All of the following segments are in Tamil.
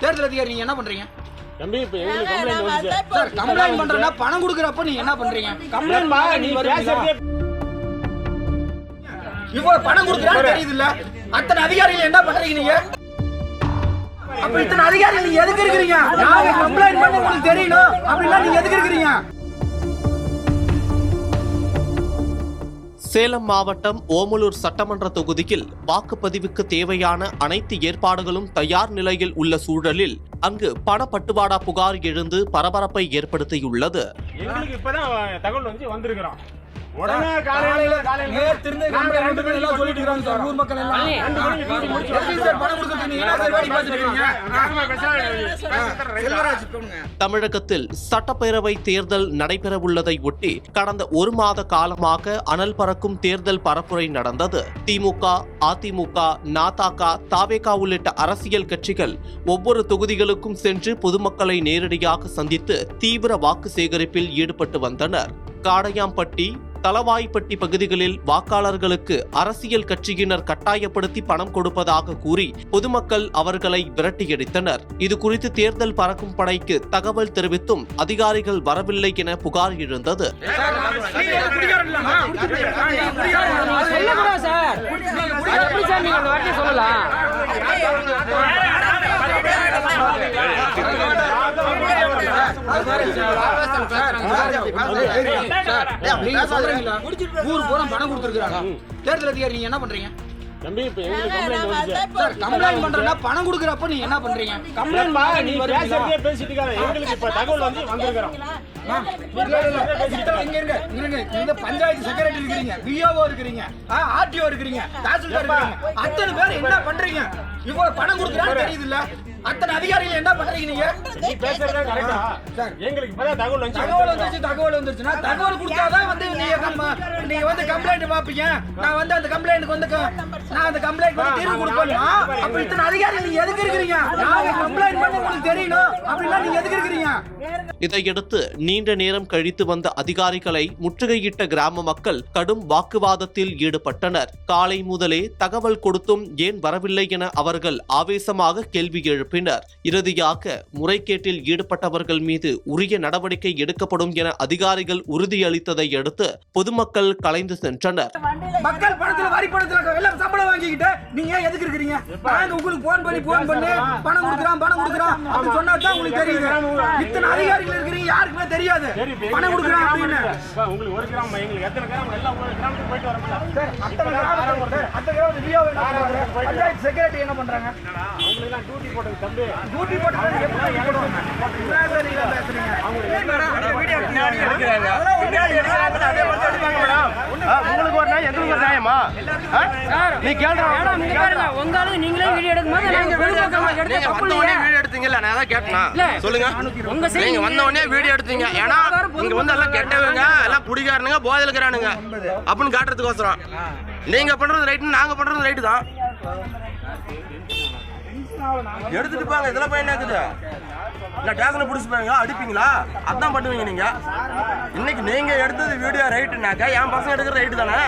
தேர்தல் அதிகாரி நீங்க என்ன பண்றீங்க? தம்பி இப்ப எங்களுக்கு கம்ப்ளைன்ட் வந்துச்சு சார். கம்ப்ளைன்ட் பண்றேன்னா பணம் கொடுக்கறப்ப நீங்க என்ன பண்றீங்க? கம்ப்ளைன்ட் பா நீ பேசுறதே இவ்வளவு பணம் கொடுக்கறான்னு தெரியுது இல்ல? அத்தனை அதிகாரிகள் என்ன பண்றீங்க நீங்க? அப்ப இத்தனை அதிகாரிகள் நீங்க எதுக்கு இருக்கீங்க? நாங்க கம்ப்ளைன்ட் பண்ணி உங்களுக்கு தெரியணும் அப்படினா நீங்க எதுக்கு இருக்கீங்க? சேலம் மாவட்டம் ஓமலூர் சட்டமன்ற தொகுதியில் வாக்குப்பதிவுக்கு தேவையான அனைத்து ஏற்பாடுகளும் தயார் நிலையில் உள்ள சூழலில் அங்கு பணப்பட்டுவாடா புகார் எழுந்து பரபரப்பை ஏற்படுத்தியுள்ளது. எங்களுக்கு இப்பதான் தகவல் வந்து வந்திருக்கிறோம். உடனே காலையில நேத்திருந்து கம்ப்ளைன்ட் எல்லாம் சொல்லிட்டு இருக்காங்க சார். ஊர் மக்கள் எல்லாம் 2 மணிக்கு டியூட்டி முடிச்சு சார் பணம் கொடுத்துட்டு நீங்க என்ன சார் வேடி பார்த்துட்டு இருக்கீங்க? தமிழகத்தில் சட்டப்பேரவை தேர்தல் நடைபெறவுள்ளதை ஒட்டி கடந்த 1 மாத காலமாக அனல் பறக்கும் தேர்தல் பரப்புரை நடந்தது. திமுக, அதிமுக, நாதக, தவேக உள்ளிட்ட அரசியல் கட்சிகள் ஒவ்வொரு தொகுதிகளுக்கும் சென்று பொதுமக்களை நேரடியாக சந்தித்து தீவிர வாக்கு சேகரிப்பில் ஈடுபட்டு வந்தனர். காடையாம்பட்டி, தலவாய்ப்பட்டி பகுதிகளில் வாக்காளர்களுக்கு அரசியல் கட்சியினர் கட்டாயப்படுத்தி பணம் கொடுப்பதாக கூறி பொதுமக்கள் அவர்களை விரட்டியடித்தனர். இதுகுறித்து தேர்தல் பறக்கும் படைக்கு தகவல் தெரிவித்தும் அதிகாரிகள் வரவில்லை என புகார் எழுந்தது. ஊர் பூரா பணம் கொடுத்துருக்காங்க. தேர்தல் அதிகாரி நீங்க என்ன பண்றீங்க? தம்பி இப்ப எங்களுக்கு கம்ப்ளைன்ட் வந்துச்சு சார். கம்ப்ளைன்ட் பண்றேன்னா பணம் கொடுக்கறப்ப நீங்க என்ன பண்றீங்க? கம்ப்ளைன்ட் பா நீ பேசுறதே பேசிட்டு இருக்காத. எங்களுக்கு இப்ப தகவல் வந்து வந்திருக்கிறோம். இந்த பஞ்சாயத்து செக்ரட்டரி இருக்கீங்க, பிஓஓ இருக்கீங்க, ஆர்டிஓ இருக்கீங்க, தாசில்தார் இருக்கீங்க. அத்தனை பேர் என்ன பண்றீங்க? இவ்வளவு பணம் கொடுக்கறான்னு தெரியுது இல்ல? அத்தனை அதிகாரிகள் என்ன பண்றீங்க நீங்க? நீ பேசுறதே கரெக்ட்டா? சார் எங்களுக்கு இப்பதான் தகவல் வந்துச்சு. தகவல் வந்துருச்சுனா தகவல் கொடுத்தாதான் வந்து நீங்க வந்து கம்ப்ளைன்ட் பாப்பீங்க. நான் வந்து அந்த கம்ப்ளைன்ட்க்கு வந்து நான் அந்த கம்ப்ளைன்ட் வந்து தீர்வு கொடுப்பேனா? அப்ப இத்தனை அதிகாரிகள் நீங்க எதுக்கு இருக்கீங்க? நாங்க கம்ப்ளைன்ட் பண்ணி உங்களுக்கு தெரியணும் அப்படினா நீங்க எதுக்கு இருக்கீங்க? இதையடுத்து நீண்ட நேரம் கழித்து வந்த அதிகாரிகளை முற்றுகையிட்ட கிராம மக்கள் கடும் வாக்குவாதத்தில் ஈடுபட்டனர். காலை முதலே தகவல் கொடுத்தும் ஏன் வரவில்லை என அவர்கள் ஆவேசமாக கேள்வி எழுப்பினர். இறுதியாக முறைகேட்டில் ஈடுபட்டவர்கள் மீது உரிய நடவடிக்கை எடுக்கப்படும் என அதிகாரிகள் உறுதியளித்ததை அடுத்து பொதுமக்கள் கலைந்து சென்றனர். மக்கள் பணத்துல வரி பணத்துல எல்லாம் சம்பளம் வாங்கிக்கிட்டு நீங்க எதுக்கு இருக்கீங்க? நாங்க உங்களுக்கு போன் பண்ணி பணம் கொடுக்குறோம் அப்படி சொன்னா தான் உங்களுக்கு தெரியுது. இத்தனை அதிகாரிகள் இருக்கீங்க, யாருக்குமே தெரியாது பணம் கொடுக்குறோம் அப்படின்னு. உங்களுக்கு ஒரு கிராமம், எங்களுக்கு எத்தனை கிராமம் எல்லாம் ஒரு கிராமத்துக்கு போயிட்டு வரோம் சார். அத்தனை கிராமம் விஓ பஞ்சாயத்து செக்ரட்டரி என்ன பண்றாங்க? அவங்களுக்கு எல்லாம் டியூட்டி போட்டது தம்பி. டியூட்டி போட்டது எப்படி போடுவாங்க? பேசுறீங்க உங்களுக்கு ஒரு நாய் எங்களுக்கு ஒரு நியாயமா? நீ கேளுங்க உங்களுக்கு நீங்களே வீடியோ எடுக்கும்போது நீங்க வந்த உடனே வீடியோ எடுத்தீங்கல்ல, நான் தான் கேட்டேனா? சொல்லுங்க. நீங்க வந்த உடனே வீடியோ எடுத்தீங்க. ஏன்னா இங்க வந்து எல்லாம் கெட்டவங்க, எல்லாம் குடிகாரனுங்க, போதையில இருக்கிறானுங்க அப்படின்னு காட்டுறதுக்கோசரம். நீங்க பண்றது ரைட்டு, நாங்க பண்றது ரைட்டு தான். எடுத்துட்டு போங்க. இதெல்லாம் போய் என்ன இருக்குது? இல்ல டேஷன்ல புடிச்சுப்பாங்க, அடிப்பீங்களா? அதான் பண்ணுவீங்க நீங்க. இன்னைக்கு நீங்க எடுத்தது வீடியோ ரைட்டுனாக்கா என் பசங்க எடுக்கிற ரைட்டு தானே?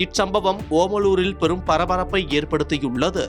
இச்சம்பவம் ஓமலூரில் பெரும் பரபரப்பை ஏற்படுத்தியுள்ளது.